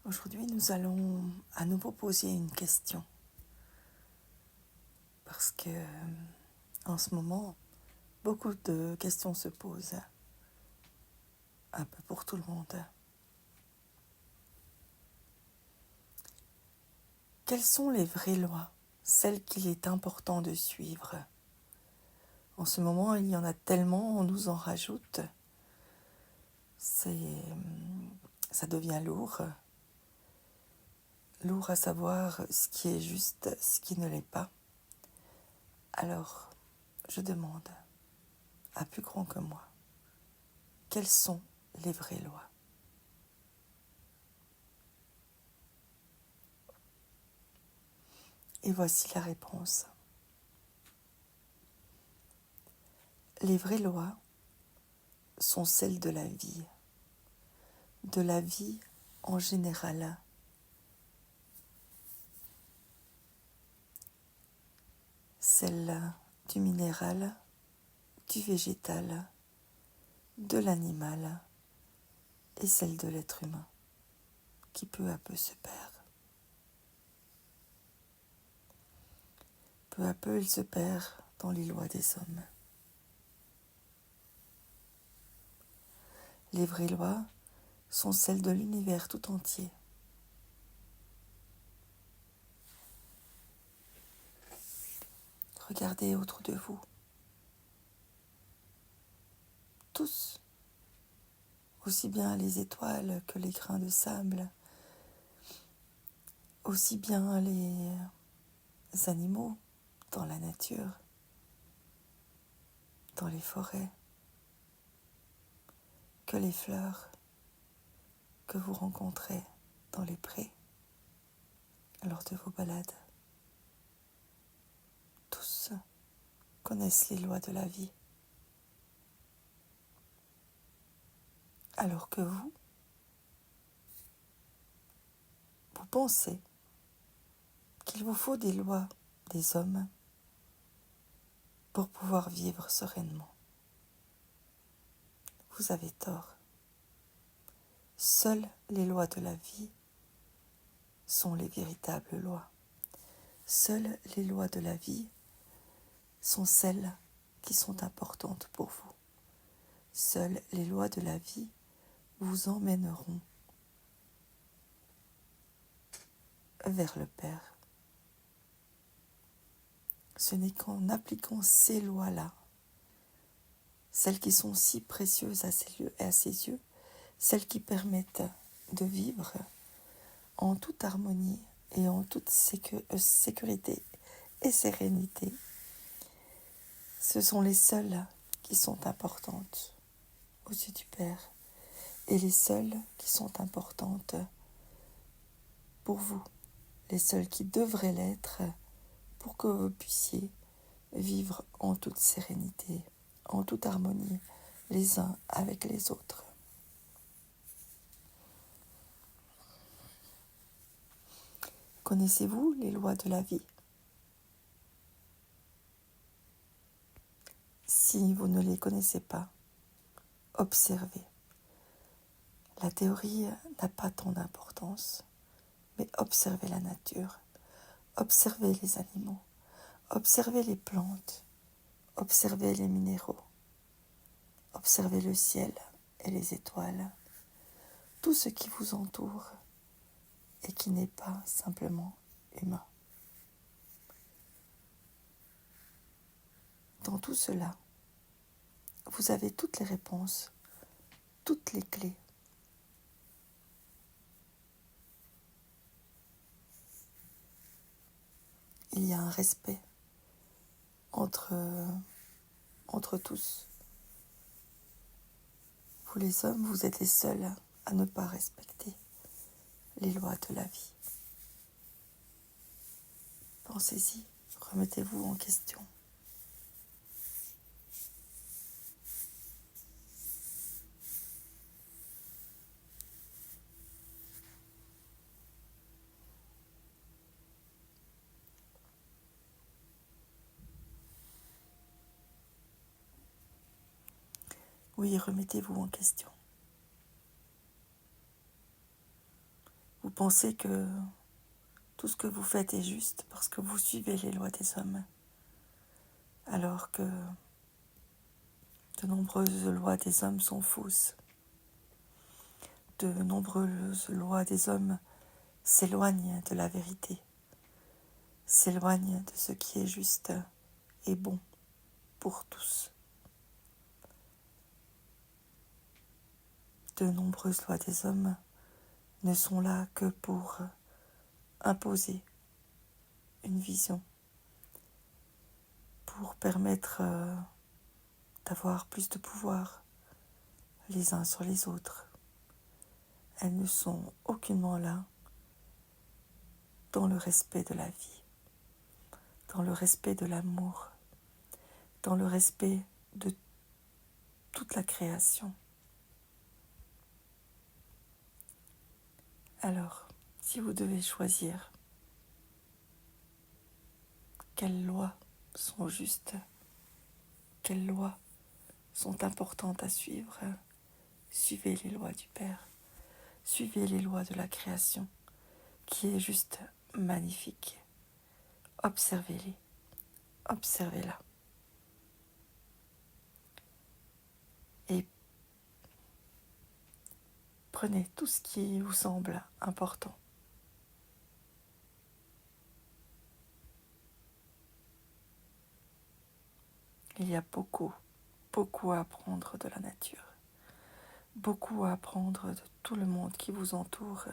Aujourd'hui, nous allons à nouveau poser une question. Parce que, en ce moment, beaucoup de questions se posent, un peu pour tout le monde. Quelles sont les vraies lois, celles qu'il est important de suivre? En ce moment, il y en a tellement, on nous en rajoute. Ça devient lourd. Lourd à savoir ce qui est juste, ce qui ne l'est pas. Alors, je demande, à plus grand que moi, quelles sont les vraies lois? Et voici la réponse. Les vraies lois sont celles de la vie en général. Celles du minéral, du végétal, de l'animal et celles de l'être humain, qui peu à peu se perd. Peu à peu, il se perd dans les lois des hommes. Les vraies lois sont celles de l'univers tout entier. Regardez autour de vous. Tous, aussi bien les étoiles que les grains de sable, aussi bien les animaux dans la nature, dans les forêts, que les fleurs que vous rencontrez dans les prés lors de vos balades. Tous connaissent les lois de la vie. Alors que vous pensez qu'il vous faut des lois des hommes pour pouvoir vivre sereinement. Vous avez tort. Seules les lois de la vie sont les véritables lois. Seules les lois de la vie sont celles qui sont importantes pour vous. Seules les lois de la vie vous emmèneront vers le Père. Ce n'est qu'en appliquant ces lois-là, celles qui sont si précieuses à ses yeux, celles qui permettent de vivre en toute harmonie et en toute sécurité et sérénité. Ce sont les seules qui sont importantes aux yeux du Père et les seules qui sont importantes pour vous, les seules qui devraient l'être pour que vous puissiez vivre en toute sérénité, en toute harmonie, les uns avec les autres. Connaissez-vous les lois de la vie? Si vous ne les connaissez pas, observez. La théorie n'a pas tant d'importance, mais observez la nature, observez les animaux, observez les plantes, observez les minéraux, observez le ciel et les étoiles, tout ce qui vous entoure et qui n'est pas simplement humain. Dans tout cela, vous avez toutes les réponses, toutes les clés. Il y a un respect entre tous. Vous les hommes, vous êtes les seuls à ne pas respecter les lois de la vie. Pensez-y, remettez-vous en question. Oui, remettez-vous en question. Vous pensez que tout ce que vous faites est juste parce que vous suivez les lois des hommes, alors que de nombreuses lois des hommes sont fausses. De nombreuses lois des hommes s'éloignent de la vérité, s'éloignent de ce qui est juste et bon pour tous. De nombreuses lois des hommes ne sont là que pour imposer une vision, pour permettre d'avoir plus de pouvoir les uns sur les autres. Elles ne sont aucunement là dans le respect de la vie, dans le respect de l'amour, dans le respect de toute la création. Alors, si vous devez choisir quelles lois sont justes, quelles lois sont importantes à suivre, suivez les lois du Père, suivez les lois de la création, qui est juste magnifique. Observez-les, observez-la. Et prenez tout ce qui vous semble important. Il y a beaucoup, beaucoup à apprendre de la nature, beaucoup à apprendre de tout le monde qui vous entoure.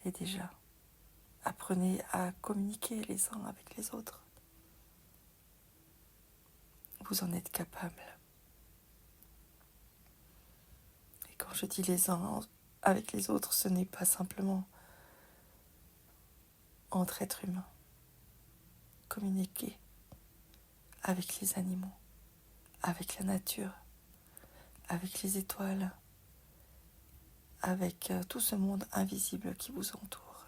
Et déjà, apprenez à communiquer les uns avec les autres. Vous en êtes capable. Et quand je dis les uns avec les autres, ce n'est pas simplement entre êtres humains. Communiquer avec les animaux, avec la nature, avec les étoiles, avec tout ce monde invisible qui vous entoure.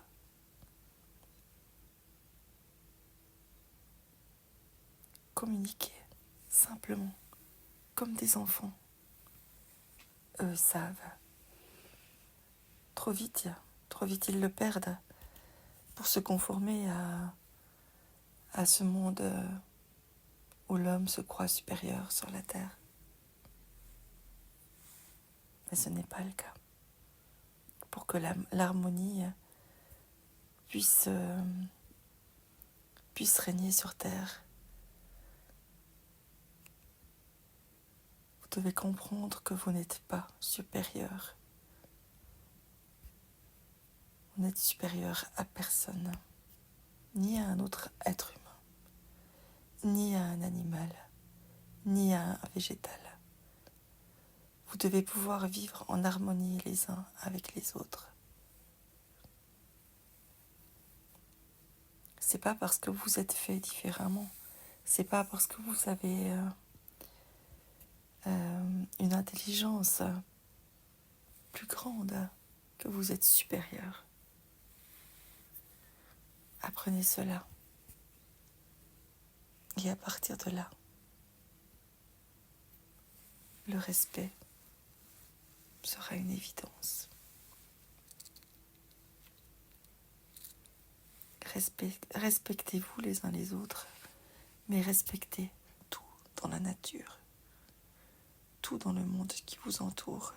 Communiquez simplement, comme des enfants. Eux savent. Trop vite ils le perdent pour se conformer à ce monde où l'homme se croit supérieur sur la terre. Mais ce n'est pas le cas. Pour que l'harmonie puisse régner sur terre, vous devez comprendre que vous n'êtes pas supérieur. Vous n'êtes supérieur à personne, ni à un autre être humain, ni à un animal, ni à un végétal. Vous devez pouvoir vivre en harmonie les uns avec les autres. C'est pas parce que vous êtes fait différemment, c'est pas parce que vous avez une intelligence plus grande que vous êtes supérieur. Apprenez cela. Et à partir de là, le respect sera une évidence. Respectez-vous les uns les autres, mais respectez tout dans la nature, tout dans le monde qui vous entoure.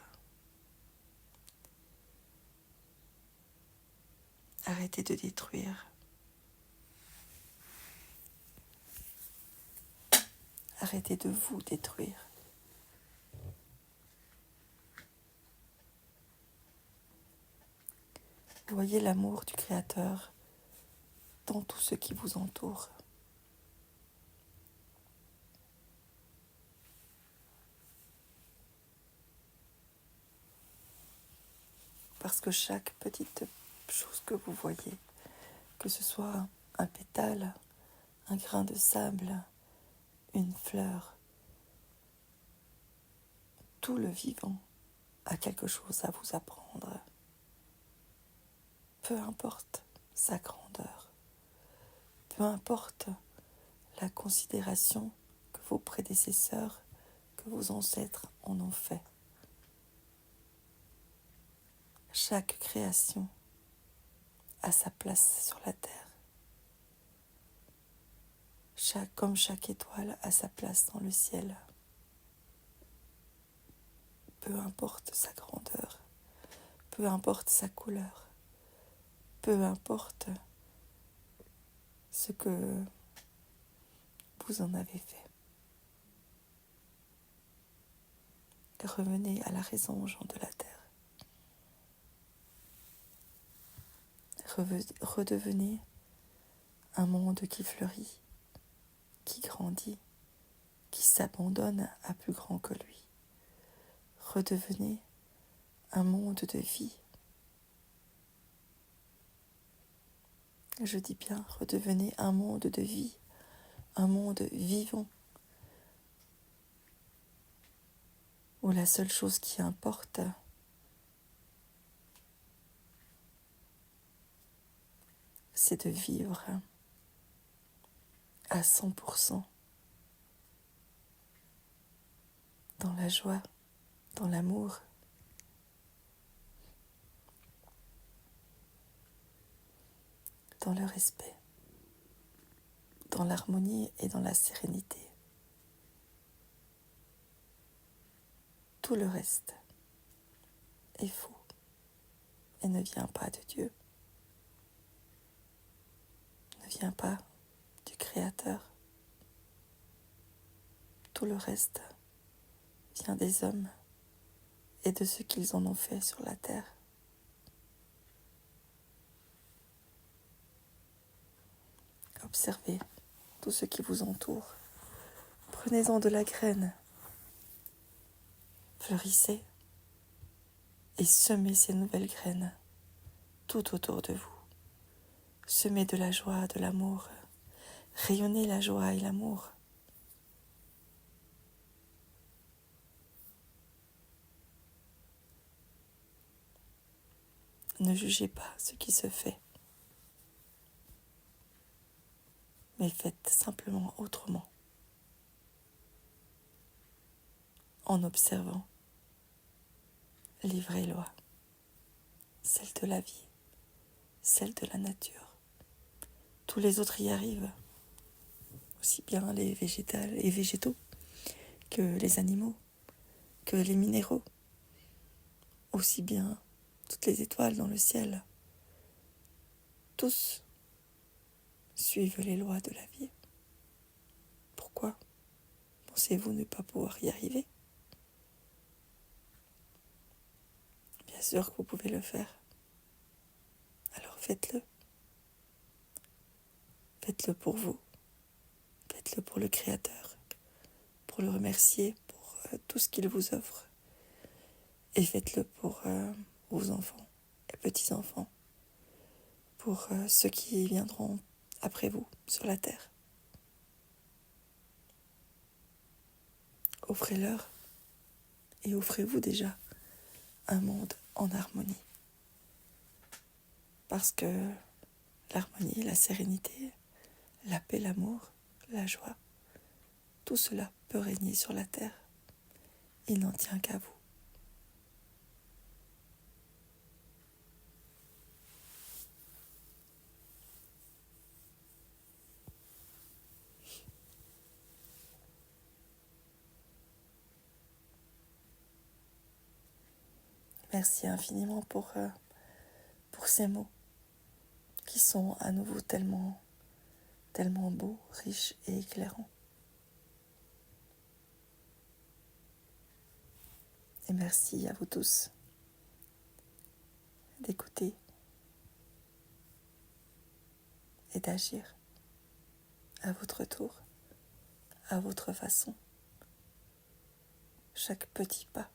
Arrêtez de détruire. Arrêtez de vous détruire. Voyez l'amour du Créateur dans tout ce qui vous entoure. Parce que chaque petite chose que vous voyez, que ce soit un pétale, un grain de sable, une fleur, tout le vivant a quelque chose à vous apprendre. Peu importe sa grandeur, peu importe la considération que vos prédécesseurs, que vos ancêtres en ont fait. Chaque création a sa place sur la terre. Comme chaque étoile a sa place dans le ciel. Peu importe sa grandeur, peu importe sa couleur, peu importe ce que vous en avez fait. Revenez à la raison aux gens de la terre. Redevenez un monde qui fleurit, qui grandit, qui s'abandonne à plus grand que lui. Redevenez un monde de vie. Je dis bien, redevenez un monde de vie, un monde vivant, où la seule chose qui importe, c'est de vivre à 100% dans la joie, dans l'amour, dans le respect, dans l'harmonie et dans la sérénité. Tout le reste est faux et ne vient pas de Dieu, ne vient pas du Créateur. Tout le reste vient des hommes et de ce qu'ils en ont fait sur la terre. Observez tout ce qui vous entoure. Prenez-en de la graine. Fleurissez et semez ces nouvelles graines tout autour de vous. Semez de la joie, de l'amour. Rayonnez la joie et l'amour. Ne jugez pas ce qui se fait, mais faites simplement autrement, en observant les vraies lois, celles de la vie, celles de la nature. Tous les autres y arrivent, aussi bien les végétaux que les animaux, que les minéraux, aussi bien toutes les étoiles dans le ciel. Tous suivent les lois de la vie. Pourquoi pensez-vous ne pas pouvoir y arriver? Bien sûr que vous pouvez le faire. Alors faites-le. Faites-le pour vous. Faites-le pour le Créateur, pour le remercier pour tout ce qu'il vous offre. Et faites-le pour vos enfants et petits-enfants, pour ceux qui viendront après vous sur la terre. Offrez-leur et offrez-vous déjà un monde en harmonie. Parce que l'harmonie, la sérénité, la paix, l'amour, la joie, tout cela peut régner sur la terre. Il n'en tient qu'à vous. Merci infiniment pour ces mots qui sont à nouveau tellement beaux, riches et éclairants. Et merci à vous tous d'écouter et d'agir à votre tour, à votre façon. Chaque petit pas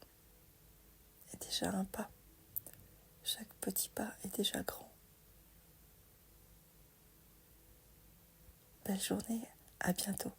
est déjà un pas. Chaque petit pas est déjà grand. Belle journée, à bientôt.